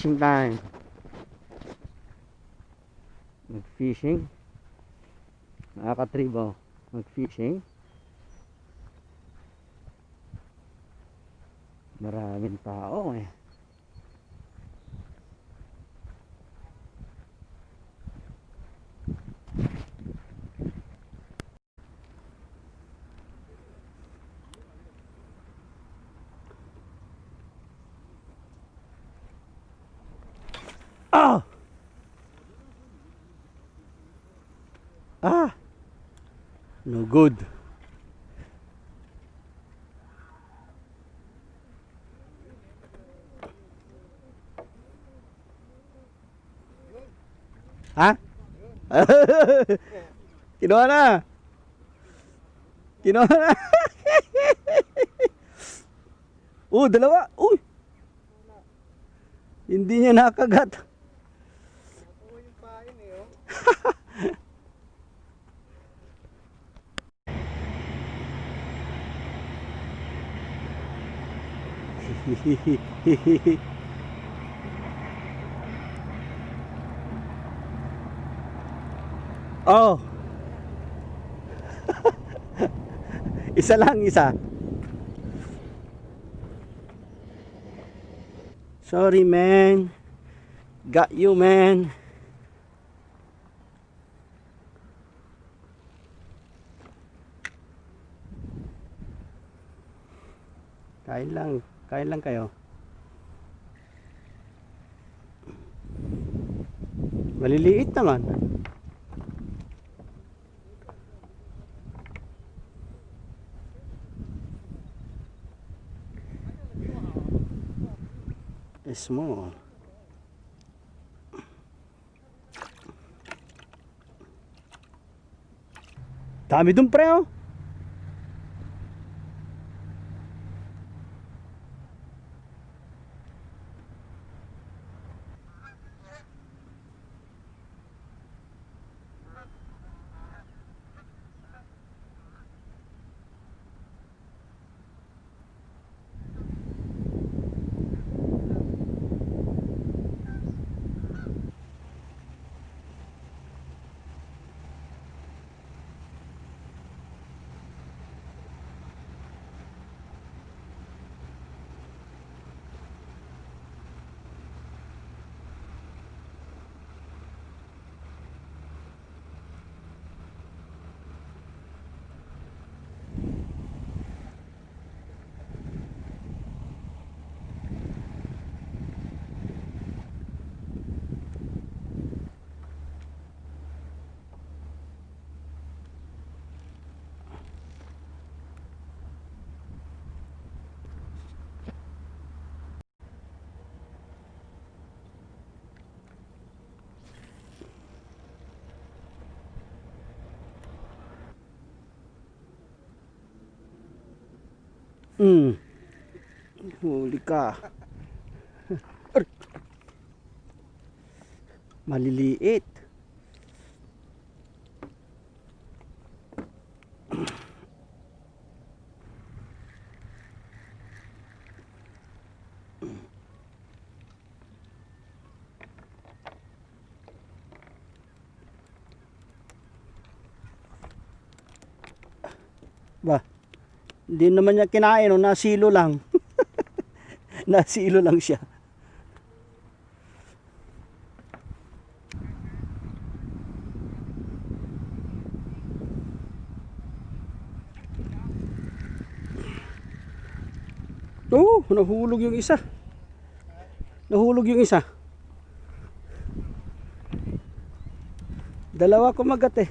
fishing time. Mag-fishing. Nakaka-tribo. Mag-fishing. Maraming tao eh. Ah! Ah! No good. Ha? Kinuha na. Kinuha na. Dalawa. Uy. Hindi niya nakagat. Yung pain eh, oh. Oh. Isa lang, isa. Sorry, man. Got you, man. Kain lang. Kain lang kayo. Maliliit naman. Small. Dami dun pre oh. Huli ka. Maliliit. Ba, hindi naman niya kinain, no? Nasilo lang. Nasilo lang siya. Nahulog yung isa. Nahulog yung isa. Dalawa kumagat eh.